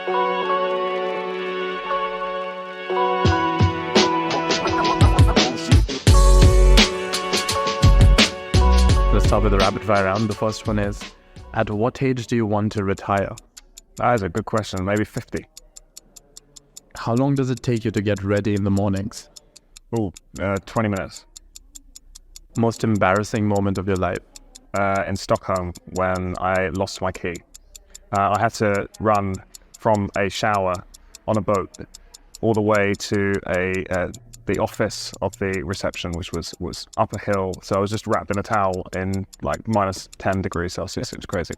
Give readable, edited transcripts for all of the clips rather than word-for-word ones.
Let's start with the rapid fire round. The first one is, at what age do you want to retire? That is a good question. Maybe 50. How long does it take you to get ready in the mornings? 20 minutes. Most embarrassing moment of your life? In Stockholm, when I lost my key. I had to run from a shower on a boat all the way to the office of the reception, which was up a hill. So I was just wrapped in a towel in like minus 10 degrees Celsius. It was crazy.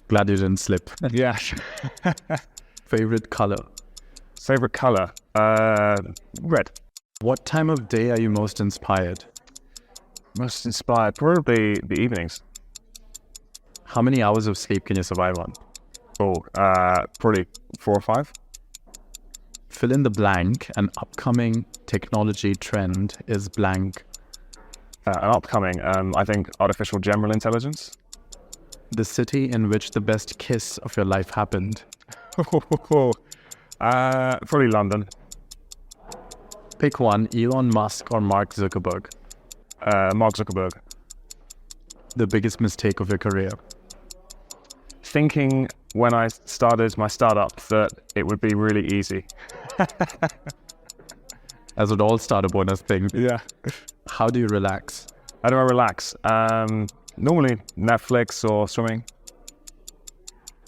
Glad you didn't slip. Yeah. Favorite color? Favorite color? Red. What time of day are you most inspired? Most inspired? Probably the evenings. How many hours of sleep can you survive on? Probably 4 or 5. Fill in the blank. An upcoming technology trend is blank. An upcoming, I think, artificial general intelligence. The city in which the best kiss of your life happened. Probably London. Pick one, Elon Musk or Mark Zuckerberg. Mark Zuckerberg. The biggest mistake of your career. Thinking when I started my startup that it would be really easy. As with all startup owners things. Yeah. How do you relax? How do I relax? Normally Netflix or swimming.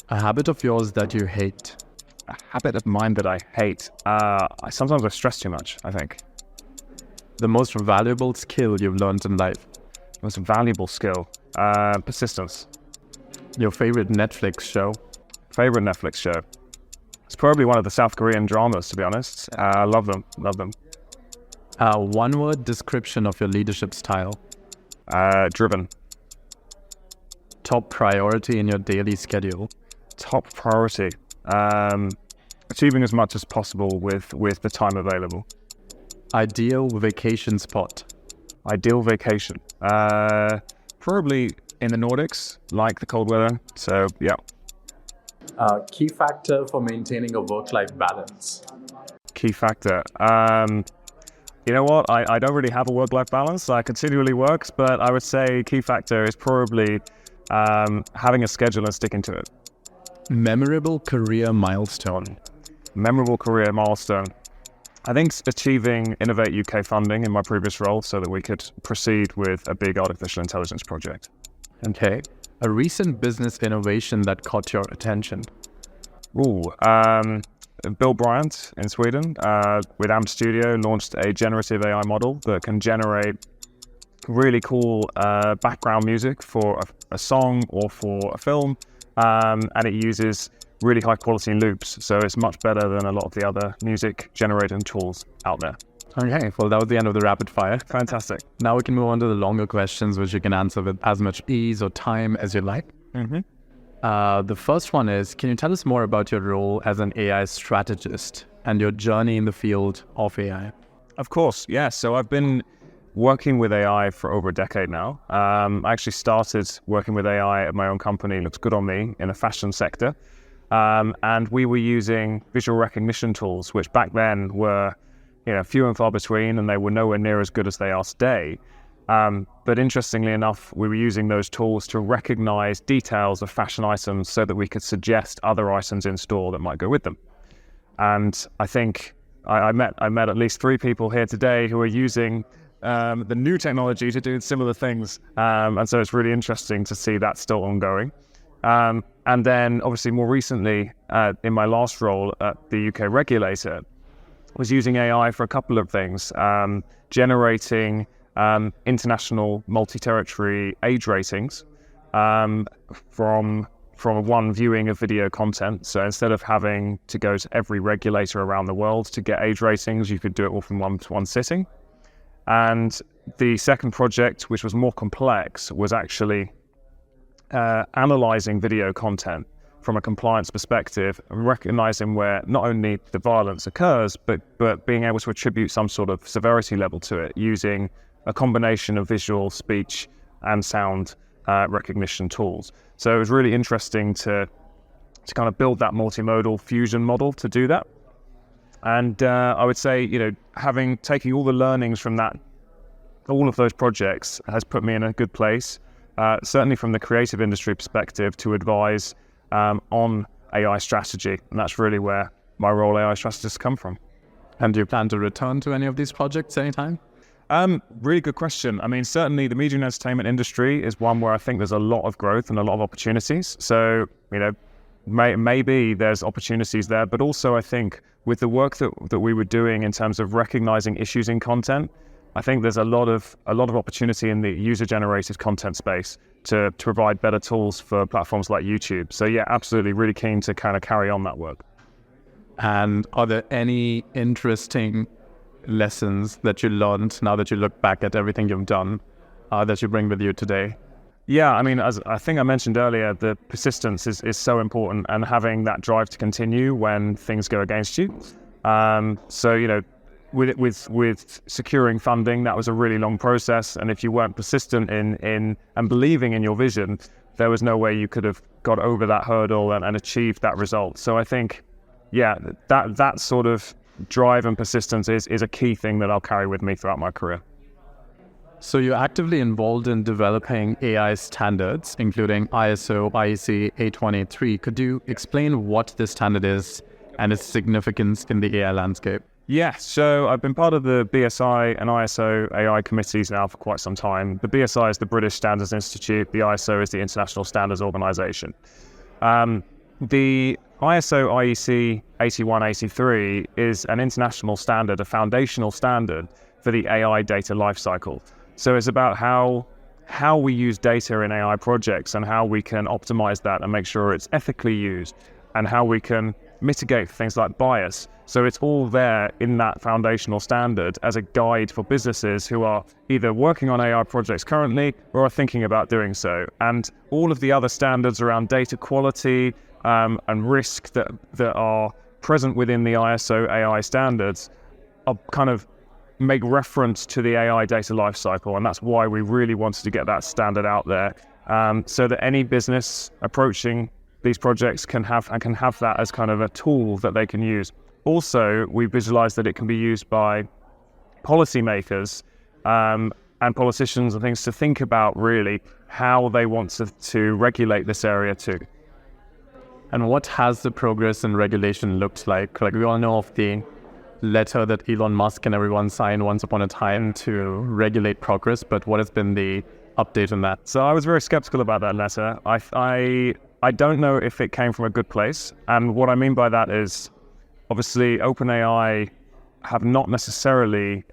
A habit of yours that you hate. A habit of mine that I hate. Sometimes I stress too much, I think. The most valuable skill you've learned in life. Most valuable skill. Persistence. Your favorite Netflix show? Favorite Netflix show? It's probably one of the South Korean dramas, to be honest. I love them. One word description of your leadership style? Driven. Top priority in your daily schedule? Top priority? Achieving as much as possible with the time available. Ideal vacation spot? Ideal vacation? Probably in the Nordics, like the cold weather. So, yeah. Key factor for maintaining a work-life balance? Key factor? You know what? I don't really have a work-life balance. I continually work, but I would say key factor is probably having a schedule and sticking to it. Memorable career milestone? Memorable career milestone? I think achieving Innovate UK funding in my previous role so that we could proceed with a big artificial intelligence project. Okay. A recent business innovation that caught your attention? Bill Bryant in Sweden with AMP Studio launched a generative AI model that can generate really cool background music for a song or for a film, and it uses really high quality loops, so it's much better than a lot of the other music generating tools out there. Okay, well that was the end of the rapid fire. Fantastic. Now we can move on to the longer questions, which you can answer with as much ease or time as you like. The first one is, can you tell us more about your role as an AI strategist and your journey in the field of AI? Of course, yeah. So I've been working with AI for over a decade now. I actually started working with AI at my own company, Looks Good On Me, in the fashion sector. And we were using visual recognition tools, which back then were few and far between, and they were nowhere near as good as they are today. But interestingly enough, we were using those tools to recognize details of fashion items so that we could suggest other items in store that might go with them. And I think I met at least 3 people here today who are using the new technology to do similar things. And so it's really interesting to see that still ongoing. And then obviously more recently, in my last role at the UK regulator, was using AI for a couple of things, generating international multi-territory age ratings from one viewing of video content. So instead of having to go to every regulator around the world to get age ratings, you could do it all from one sitting. And the second project, which was more complex, was actually analyzing video content from a compliance perspective and recognizing where not only the violence occurs, but being able to attribute some sort of severity level to it using a combination of visual, speech, and sound recognition tools. So it was really interesting to to kind of build that multimodal fusion model to do that. And I would say, taking all the learnings from that, all of those projects has put me in a good place, certainly from the creative industry perspective, to advise on AI strategy. And that's really where my role AI strategist come from. And do you plan to return to any of these projects anytime? Really good question. I mean, certainly the media and entertainment industry is one where I think there's a lot of growth and a lot of opportunities. So, maybe there's opportunities there, but also I think with the work that we were doing in terms of recognizing issues in content, I think there's a lot of opportunity in the user-generated content space to provide better tools for platforms like YouTube. So yeah, absolutely, really keen to kind of carry on that work. And are there any interesting lessons that you learned now that you look back at everything you've done that you bring with you today? Yeah, I mean, as I think I mentioned earlier, the persistence is so important, and having that drive to continue when things go against you. With securing funding, that was a really long process, and if you weren't persistent in and believing in your vision, there was no way you could have got over that hurdle and achieved that result. So I think, yeah, that sort of drive and persistence is a key thing that I'll carry with me throughout my career. So you're actively involved in developing AI standards, including ISO, IEC 823. Could you explain what this standard is and its significance in the AI landscape? Yeah, so I've been part of the BSI and ISO AI committees now for quite some time. The BSI is the British Standards Institute, the ISO is the International Standards Organization. The ISO IEC 8183 is an international standard, a foundational standard for the AI data lifecycle. So it's about how we use data in AI projects and how we can optimize that and make sure it's ethically used, and how we can mitigate things like bias. So it's all there in that foundational standard as a guide for businesses who are either working on AI projects currently or are thinking about doing so. And all of the other standards around data quality and risk that are present within the ISO AI standards are kind of make reference to the AI data lifecycle, and that's why we really wanted to get that standard out there, so that any business approaching these projects can have that as kind of a tool that they can use. Also, we visualize that it can be used by policymakers and politicians and things to think about really how they want to regulate this area too. And what has the progress in regulation looked like? Like, we all know of the letter that Elon Musk and everyone signed once upon a time to regulate progress, but what has been the update on that? So I was very skeptical about that letter. I don't know if it came from a good place, and what I mean by that is, obviously, OpenAI have not necessarily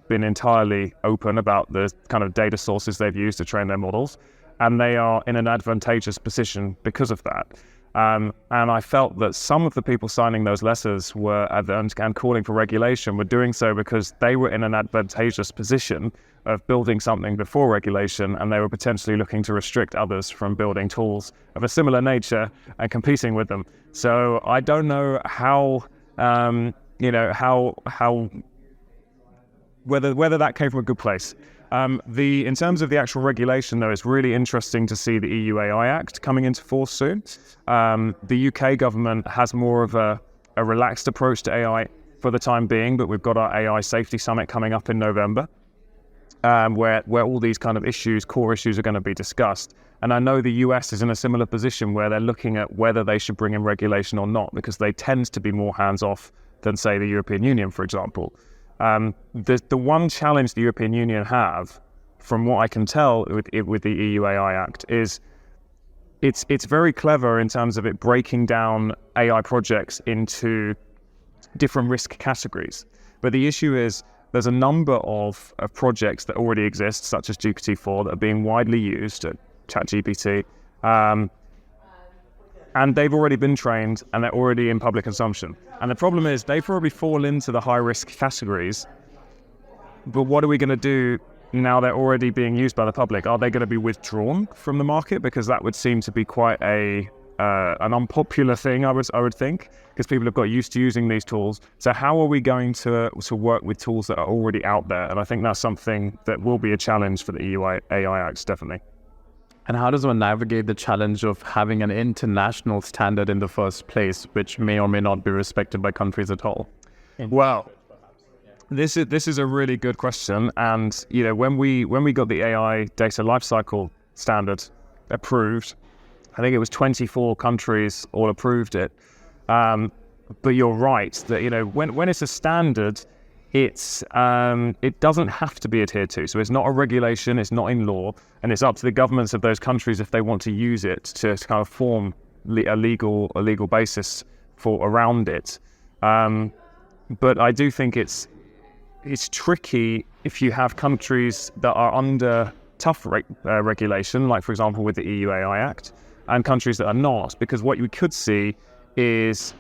been entirely open about the kind of data sources they've used to train their models, and they are in an advantageous position because of that. And I felt that some of the people signing those letters and calling for regulation were doing so because they were in an advantageous position of building something before regulation, and they were potentially looking to restrict others from building tools of a similar nature and competing with them. So I don't know whether that came from a good place. In terms of the actual regulation, though, it's really interesting to see the EU AI Act coming into force soon. The UK government has more of a relaxed approach to AI for the time being, but we've got our AI Safety Summit coming up in November, where all these kind of core issues are going to be discussed. And I know the US is in a similar position where they're looking at whether they should bring in regulation or not, because they tend to be more hands-off than, say, the European Union, for example. The one challenge the European Union have, from what I can tell with the EU AI Act, is it's very clever in terms of it breaking down AI projects into different risk categories. But the issue is there's a number of projects that already exist, such as GPT-4, that are being widely used, ChatGPT, and they've already been trained and they're already in public consumption. And the problem is they probably fall into the high-risk categories, but what are we going to do now they're already being used by the public? Are they going to be withdrawn from the market? Because that would seem to be quite an unpopular thing, I would think, because people have got used to using these tools. So how are we going to work with tools that are already out there? And I think that's something that will be a challenge for the EU AI Act, definitely. And how does one navigate the challenge of having an international standard in the first place, which may or may not be respected by countries at all? Well, this is a really good question. And when we got the AI data lifecycle standard approved, I think it was 24 countries all approved it. But you're right that when it's a standard, it doesn't have to be adhered to. So it's not a regulation, it's not in law, and it's up to the governments of those countries if they want to use it to kind of form a legal basis for around it. But I do think it's tricky if you have countries that are under tough regulation, like for example with the EU AI Act, and countries that are not, because what you could see is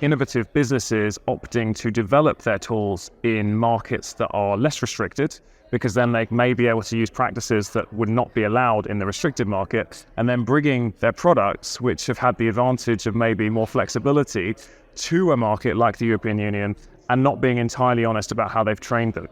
innovative businesses opting to develop their tools in markets that are less restricted, because then they may be able to use practices that would not be allowed in the restricted market, and then bringing their products, which have had the advantage of maybe more flexibility, to a market like the European Union, and not being entirely honest about how they've trained them.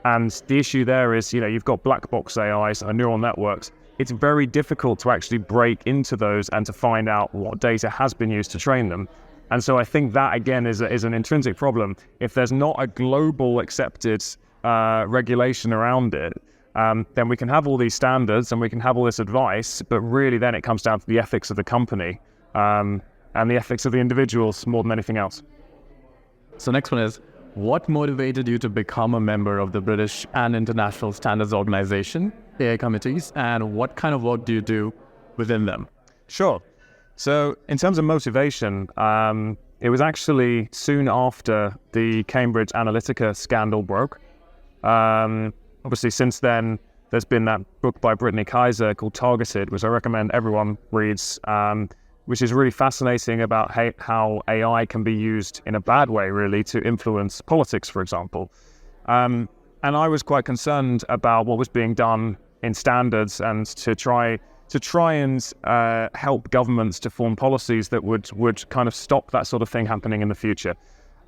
And the issue there is, you've got black box AIs and neural networks. It's very difficult to actually break into those and to find out what data has been used to train them. And so I think that, again, is an intrinsic problem. If there's not a global accepted regulation around it, then we can have all these standards and we can have all this advice, but really then it comes down to the ethics of the company and the ethics of the individuals more than anything else. So next one is, what motivated you to become a member of the British and International Standards Organization, AI committees, and what kind of work do you do within them? Sure. So in terms of motivation, it was actually soon after the Cambridge Analytica scandal broke. Obviously, since then, there's been that book by Brittany Kaiser called Targeted, which I recommend everyone reads, which is really fascinating about how AI can be used in a bad way, really, to influence politics, for example. And I was quite concerned about what was being done in standards and to try and help governments to form policies that would kind of stop that sort of thing happening in the future.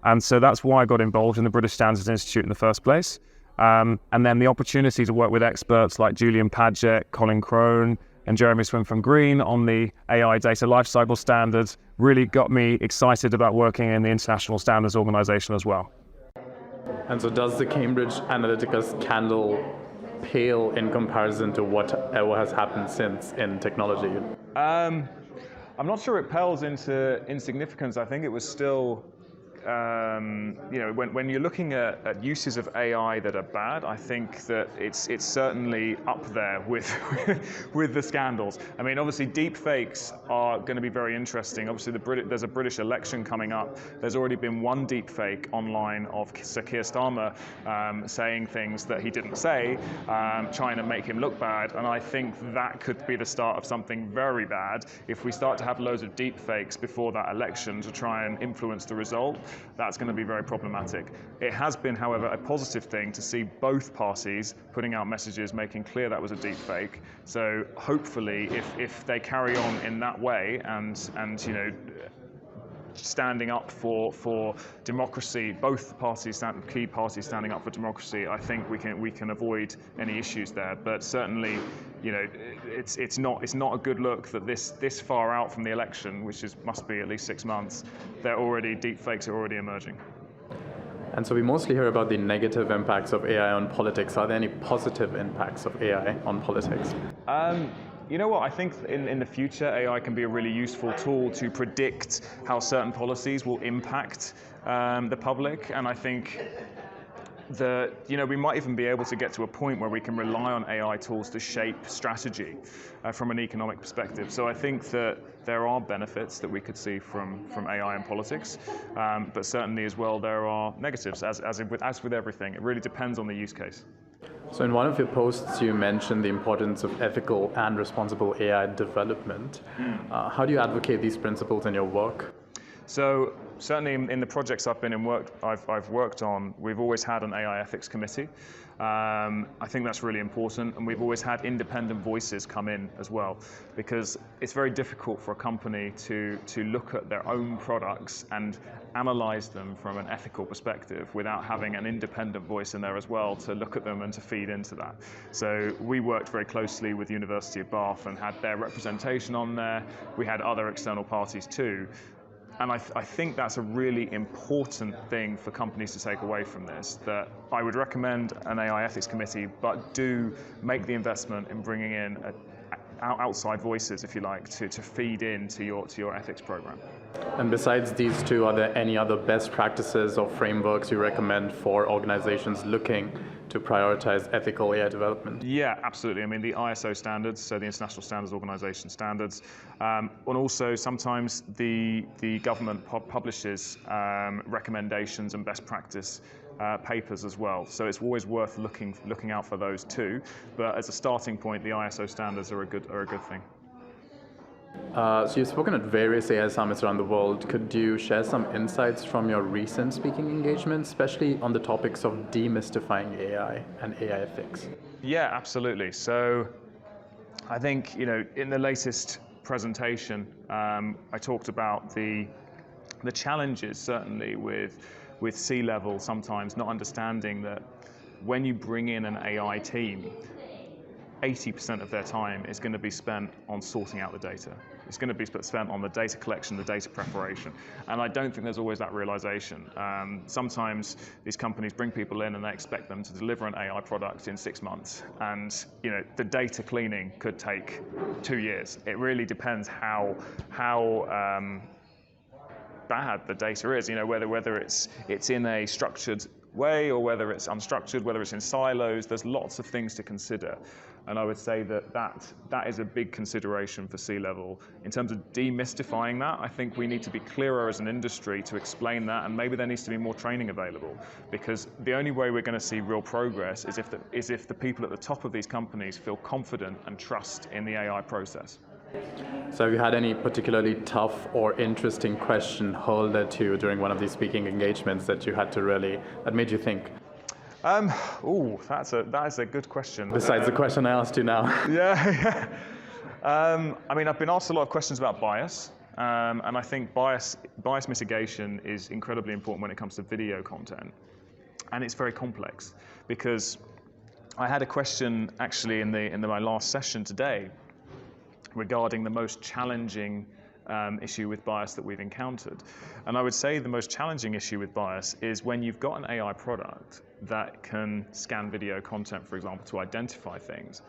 And so that's why I got involved in the British Standards Institute in the first place. And then the opportunity to work with experts like Julian Padgett, Colin Crone, and Jeremy Swinfen-Green on the AI data lifecycle standards really got me excited about working in the International Standards Organization as well. And so does the Cambridge Analytica scandal pale in comparison to whatever has happened since in technology? I'm not sure it pales into insignificance. I think it was still, when you're looking at uses of AI that are bad, I think that it's certainly up there with with the scandals. I mean, obviously, deep fakes are going to be very interesting. Obviously, there's a British election coming up. There's already been one deep fake online of Sir Keir Starmer saying things that he didn't say, trying to make him look bad. And I think that could be the start of something very bad if we start to have loads of deep fakes before that election to try and influence the result. That's going to be very problematic. It has been, however, a positive thing to see both parties putting out messages making clear that was a deep fake. So hopefully, if they carry on in that way and standing up for democracy, both parties, key parties standing up for democracy, I think we can avoid any issues there. But certainly, it's not a good look that this far out from the election, which must be at least 6 months, deep fakes are already emerging. And so we mostly hear about the negative impacts of AI on politics. Are there any positive impacts of AI on politics? You know what, I think in the future, AI can be a really useful tool to predict how certain policies will impact the public. And I think that, we might even be able to get to a point where we can rely on AI tools to shape strategy from an economic perspective. So I think that there are benefits that we could see from AI in politics, but certainly as well there are negatives, as with everything. It really depends on the use case. So in one of your posts, you mentioned the importance of ethical and responsible AI development. How do you advocate these principles in your work? So certainly in the projects I've worked on, we've always had an AI ethics committee. I think that's really important, and we've always had independent voices come in as well, because it's very difficult for a company to look at their own products and analyze them from an ethical perspective without having an independent voice in there as well to look at them and to feed into that. So we worked very closely with the University of Bath and had their representation on there. We had other external parties too. And I think that's a really important thing for companies to take away from this, that I would recommend an AI ethics committee, but do make the investment in bringing in outside voices, if you like, to feed into your ethics program. And besides these two, are there any other best practices or frameworks you recommend for organizations looking to prioritize ethical AI development? Yeah, absolutely. I mean, the ISO standards, so the International Standards Organization standards, and also sometimes the government publishes recommendations and best practice papers as well. So it's always worth looking out for those too. But as a starting point, the ISO standards are a good thing. So you've spoken at various AI summits around the world. Could you share some insights from your recent speaking engagements, especially on the topics of demystifying AI and AI ethics? Yeah, absolutely. So I think, in the latest presentation, I talked about the challenges certainly with C-level sometimes not understanding that when you bring in an AI team, 80% of their time is going to be spent on sorting out the data. It's going to be spent on the data collection, the data preparation. And I don't think there's always that realization. Sometimes these companies bring people in and they expect them to deliver an AI product in 6 months. And the data cleaning could take 2 years. It really depends how bad the data is, whether it's in a structured way or whether it's unstructured, whether it's in silos. There's lots of things to consider. And I would say that is a big consideration for C-level. In terms of demystifying that, I think we need to be clearer as an industry to explain that, and maybe there needs to be more training available, because the only way we're going to see real progress is if the people at the top of these companies feel confident and trust in the AI process. So have you had any particularly tough or interesting question hurled at you during one of these speaking engagements that made you think? That is a good question. Besides the question I asked you now. Yeah. I mean, I've been asked a lot of questions about bias, and I think bias mitigation is incredibly important when it comes to video content, and it's very complex, because I had a question actually in my last session today regarding the most challenging issue with bias that we've encountered. And I would say the most challenging issue with bias is when you've got an AI product that can scan video content, for example, to identify things.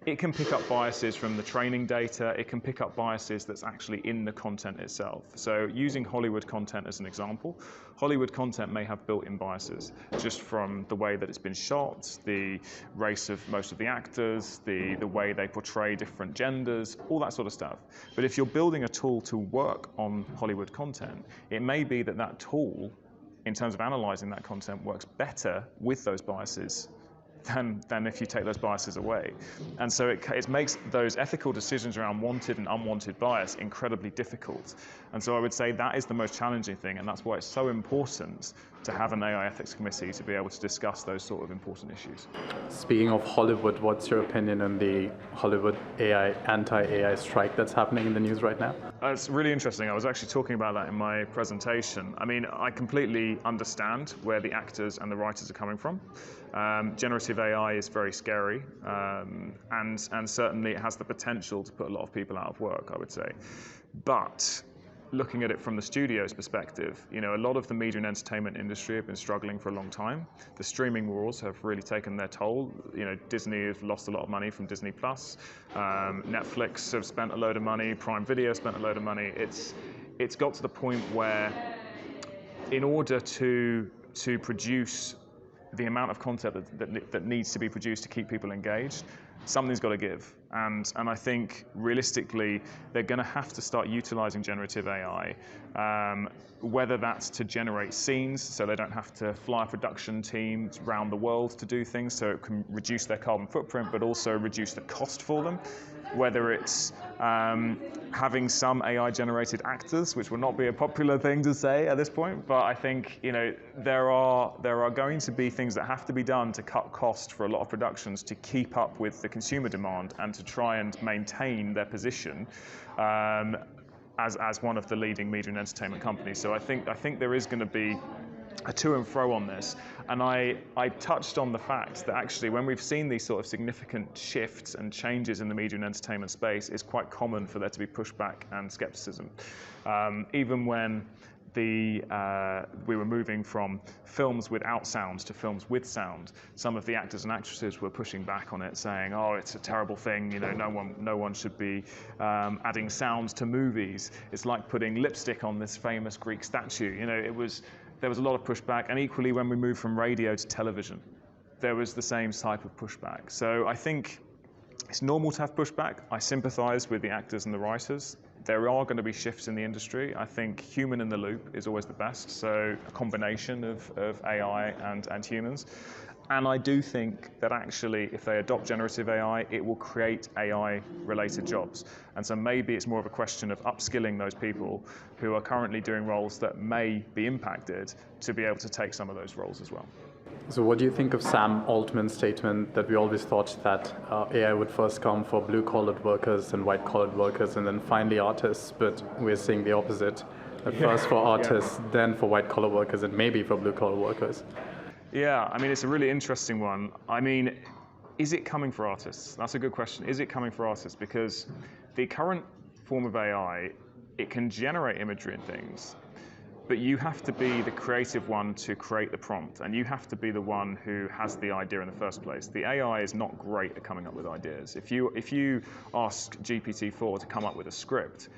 It can pick up biases from the training data. It can pick up biases that's actually in the content itself. So using Hollywood content as an example, Hollywood content may have built-in biases just from the way that it's been shot, the race of most of the actors, the way they portray different genders, all that sort of stuff. But if you're building a tool to work on Hollywood content, it may be that tool, in terms of analyzing that content, works better with those biases than if you take those biases away. And so it makes those ethical decisions around wanted and unwanted bias incredibly difficult. And so I would say that is the most challenging thing, and that's why it's so important to have an AI ethics committee to be able to discuss those sort of important issues. Speaking of Hollywood, what's your opinion on the Hollywood anti-AI strike that's happening in the news right now? It's really interesting. I was actually talking about that in my presentation. I mean, I completely understand where the actors and the writers are coming from. Generative AI is very scary, and certainly it has the potential to put a lot of people out of work, I would say. But looking at it from the studio's perspective, a lot of the media and entertainment industry have been struggling for a long time. The streaming wars have really taken their toll. Disney has lost a lot of money from Disney Plus. Netflix have spent a load of money. Prime Video spent a load of money. It's got to the point where, in order to produce the amount of content that needs to be produced to keep people engaged, something's got to give. And I think realistically, they're going to have to start utilizing generative AI, whether that's to generate scenes so they don't have to fly a production team around the world to do things, so it can reduce their carbon footprint, but also reduce the cost for them. Whether it's having some AI-generated actors, which will not be a popular thing to say at this point, but I think there are going to be things that have to be done to cut cost for a lot of productions to keep up with the consumer demand and to try and maintain their position as one of the leading media and entertainment companies. So I think there is going to be a to and fro on this, and I touched on the fact that actually when we've seen these sort of significant shifts and changes in the media and entertainment space, it's quite common for there to be pushback and skepticism. Even when we were moving from films without sound to films with sound, some of the actors and actresses were pushing back on it, saying, "Oh, it's a terrible thing. No one should be adding sounds to movies. It's like putting lipstick on this famous Greek statue." There was a lot of pushback, and equally when we moved from radio to television, there was the same type of pushback. So I think it's normal to have pushback. I sympathize with the actors and the writers. There are going to be shifts in the industry. I think human in the loop is always the best, so a combination of AI and humans. And I do think that actually, if they adopt generative AI, it will create AI-related jobs. And so maybe it's more of a question of upskilling those people who are currently doing roles that may be impacted to be able to take some of those roles as well. So what do you think of Sam Altman's statement that we always thought that AI would first come for blue-collared workers and white-collared workers and then finally artists, but we're seeing the opposite, that first for artists, then for white-collar workers and maybe for blue-collar workers? Yeah, I mean, it's a really interesting one. I mean, is it coming for artists? That's a good question. Is it coming for artists? Because the current form of AI, it can generate imagery and things, but you have to be the creative one to create the prompt, and you have to be the one who has the idea in the first place. The AI is not great at coming up with ideas. If you ask GPT-4 to come up with a script,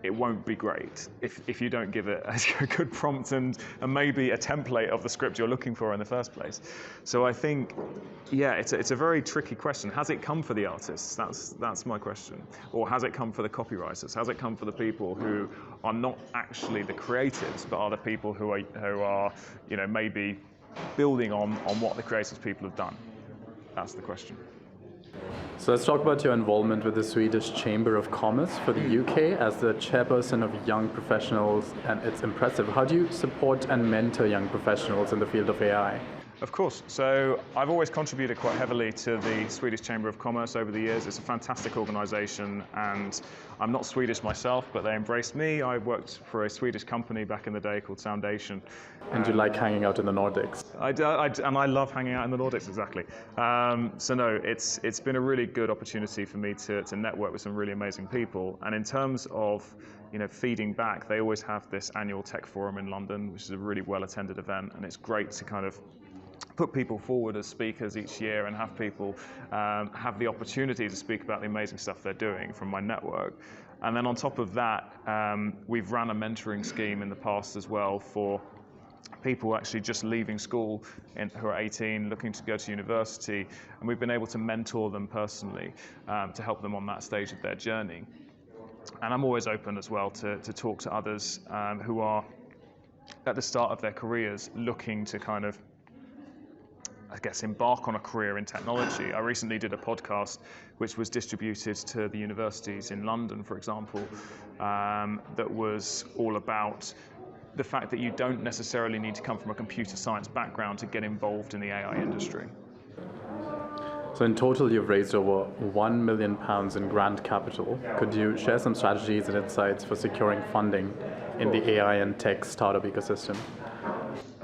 it won't be great if you don't give it a good prompt and maybe a template of the script you're looking for in the first place. So I think, yeah, it's a very tricky question. Has it come for the artists? That's my question. Or has it come for the copywriters? Has it come for the people who are not actually the creatives, but are the people who are maybe building on what the creative people have done? That's the question. So let's talk about your involvement with the Swedish Chamber of Commerce for the UK as the chairperson of young professionals, and it's impressive. How do you support and mentor young professionals in the field of AI? Of course. So I've always contributed quite heavily to the Swedish Chamber of Commerce over the years. It's a fantastic organisation, and I'm not Swedish myself, but they embraced me. I worked for a Swedish company back in the day called Foundation. And you like hanging out in the Nordics? And I love hanging out in the Nordics, exactly. So no, it's been a really good opportunity for me to network with some really amazing people. And in terms of feeding back, they always have this annual tech forum in London, which is a really well-attended event, and it's great to kind of put people forward as speakers each year and have people have the opportunity to speak about the amazing stuff they're doing from my network. And then on top of that, we've run a mentoring scheme in the past as well for people actually just leaving school who are 18, looking to go to university, and we've been able to mentor them personally to help them on that stage of their journey. And I'm always open as well to talk to others who are at the start of their careers looking to kind of, I guess, embark on a career in technology. I recently did a podcast which was distributed to the universities in London, for example, that was all about the fact that you don't necessarily need to come from a computer science background to get involved in the AI industry. So in total, you've raised over £1 million in grant capital. Could you share some strategies and insights for securing funding in the AI and tech startup ecosystem?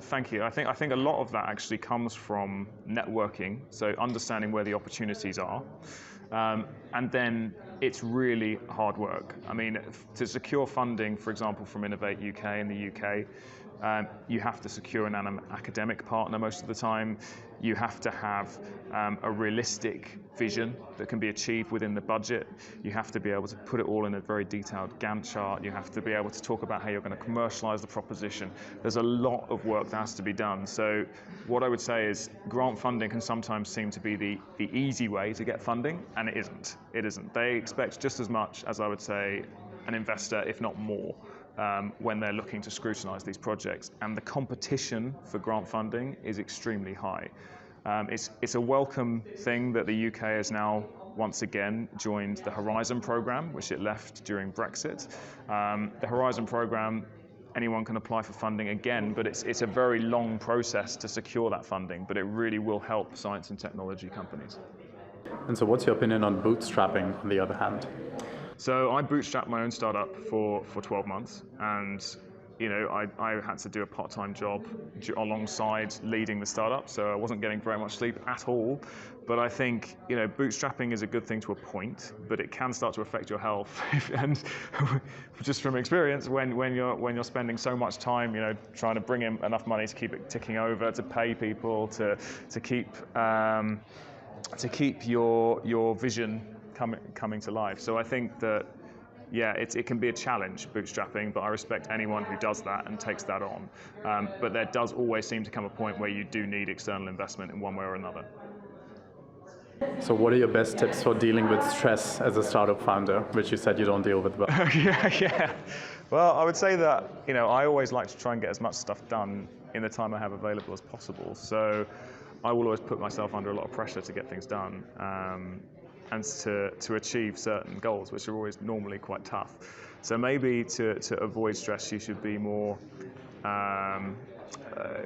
Thank you. I think a lot of that actually comes from networking, so understanding where the opportunities are. And then it's really hard work. I mean, to secure funding, for example, from Innovate UK in the UK, you have to secure an academic partner most of the time. You have to have a realistic vision that can be achieved within the budget. You have to be able to put it all in a very detailed Gantt chart. You have to be able to talk about how you're going to commercialize the proposition. There's a lot of work that has to be done. So what I would say is grant funding can sometimes seem to be the easy way to get funding, and it isn't. It isn't. They expect just as much as, I would say, an investor, if not more, when they're looking to scrutinize these projects. And the competition for grant funding is extremely high. It's a welcome thing that the UK has now once again joined the Horizon programme, which it left during Brexit. The Horizon programme, anyone can apply for funding again, but it's a very long process to secure that funding, but it really will help science and technology companies. And so what's your opinion on bootstrapping, on the other hand? So I bootstrapped my own startup for 12 months, and I had to do a part-time job alongside leading the startup, so I wasn't getting very much sleep at all. But I think bootstrapping is a good thing to a point, but it can start to affect your health. And just from experience, when you're spending so much time, trying to bring in enough money to keep it ticking over, to pay people, to keep your vision coming to life. So I think that, yeah, it can be a challenge, bootstrapping, but I respect anyone who does that and takes that on. But there does always seem to come a point where you do need external investment in one way or another. So what are your best tips for dealing with stress as a startup founder, which you said you don't deal with well? Yeah. Well, I would say that, I always like to try and get as much stuff done in the time I have available as possible. So I will always put myself under a lot of pressure to get things done. And to achieve certain goals, which are always normally quite tough. So maybe to avoid stress, you should be more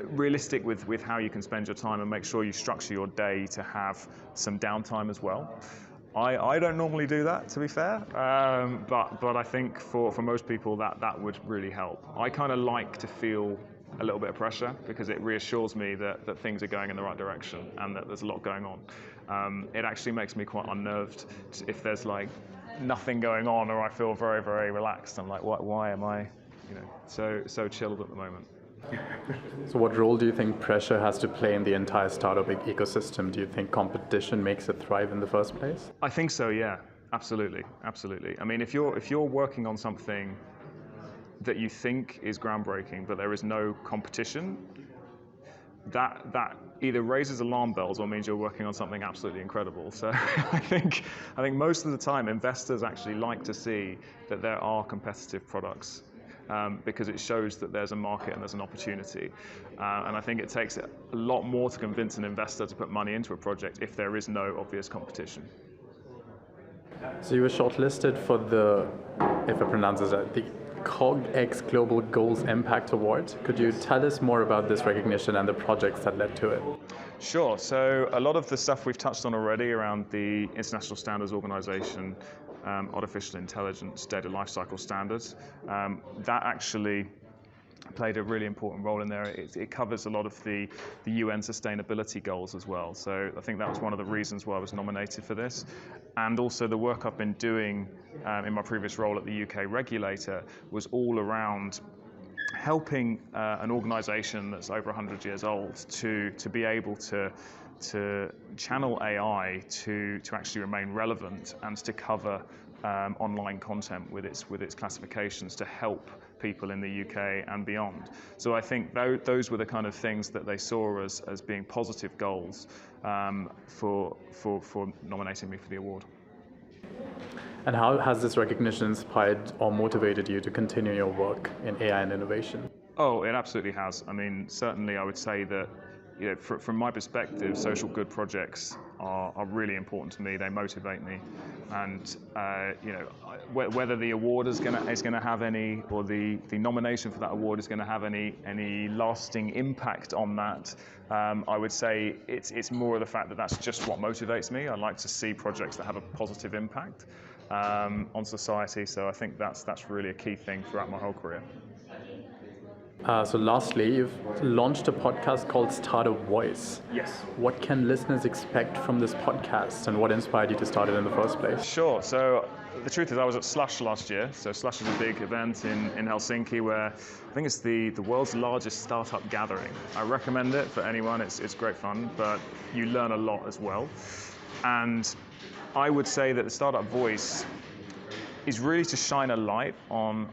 realistic with how you can spend your time and make sure you structure your day to have some downtime as well. I don't normally do that, to be fair, but I think for most people that would really help. I kind of like to feel a little bit of pressure because it reassures me that things are going in the right direction and that there's a lot going on. It actually makes me quite unnerved if there's like nothing going on or I feel very, very relaxed. I'm like, why am I so chilled at the moment? So what role do you think pressure has to play in the entire startup ecosystem? Do you think competition makes it thrive in the first place? I think so, yeah. Absolutely. I mean, if you're working on something that you think is groundbreaking, but there is no competition, that either raises alarm bells or means you're working on something absolutely incredible. So I think most of the time investors actually like to see that there are competitive products because it shows that there's a market and there's an opportunity. And I think it takes a lot more to convince an investor to put money into a project if there is no obvious competition. So you were shortlisted for the, if I pronounce it right, the CogX Global Goals Impact Award. Could you tell us more about this recognition and the projects that led to it? Sure. So a lot of the stuff we've touched on already around the International Standards Organization, artificial intelligence, data lifecycle standards, that actually played a really important role in there. It covers a lot of the UN sustainability goals as well. So I think that was one of the reasons why I was nominated for this. And also the work I've been doing in my previous role at the UK regulator was all around helping an organization that's over 100 years old to be able to channel AI to actually remain relevant and to cover online content with its classifications to help people in the UK and beyond. So I think those were the kind of things that they saw as being positive goals for nominating me for the award. And how has this recognition inspired or motivated you to continue your work in AI and innovation? Oh, it absolutely has. I mean, certainly I would say that from my perspective, social good projects are really important to me. They motivate me, and whether the award is going to have any, or the nomination for that award is going to have any lasting impact on that, I would say it's more of the fact that that's just what motivates me. I like to see projects that have a positive impact on society. So I think that's really a key thing throughout my whole career. So lastly, you've launched a podcast called Startup Voice. Yes. What can listeners expect from this podcast and what inspired you to start it in the first place? Sure. So the truth is I was at Slush last year. So Slush is a big event in Helsinki where I think it's the world's largest startup gathering. I recommend it for anyone. It's great fun, but you learn a lot as well. And I would say that the Startup Voice is really to shine a light on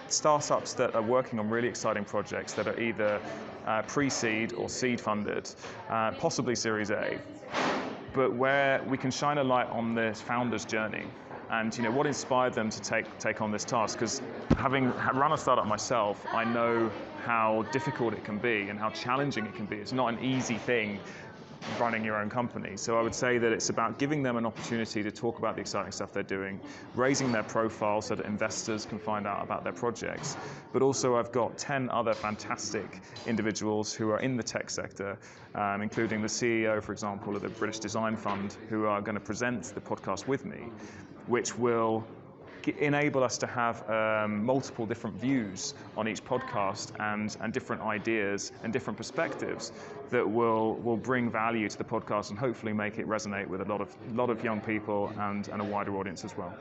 startups that are working on really exciting projects that are either pre-seed or seed funded, possibly Series A. but where we can shine a light on the founder's journey and what inspired them to take on this task. Because having run a startup myself, I know how difficult it can be and how challenging it can be. It's not an easy thing running your own company. So I would say that it's about giving them an opportunity to talk about the exciting stuff they're doing, raising their profile so that investors can find out about their projects. But also I've got 10 other fantastic individuals who are in the tech sector, including the CEO, for example, of the British Design Fund, who are going to present the podcast with me, which will enable us to have multiple different views on each podcast and different ideas and different perspectives that will bring value to the podcast and hopefully make it resonate with a lot of young people and a wider audience as well.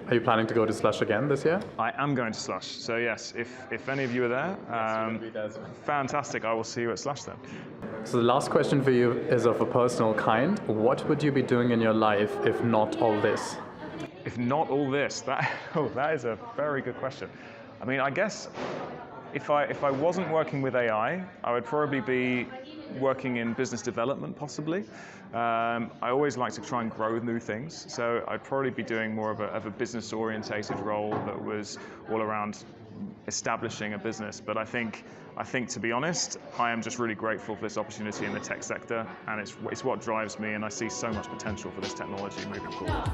Are you planning to go to Slush again this year? I am going to Slush, so yes, if any of you are there, fantastic, I will see you at Slush then. So the last question for you is of a personal kind. What would you be doing in your life if not all this? If not all this, that is a very good question. I mean, I guess if I wasn't working with AI, I would probably be working in business development, possibly. I always like to try and grow new things, so I'd probably be doing more of a business-orientated role that was all around establishing a business. But I think to be honest, I am just really grateful for this opportunity in the tech sector, and it's what drives me, and I see so much potential for this technology moving forward.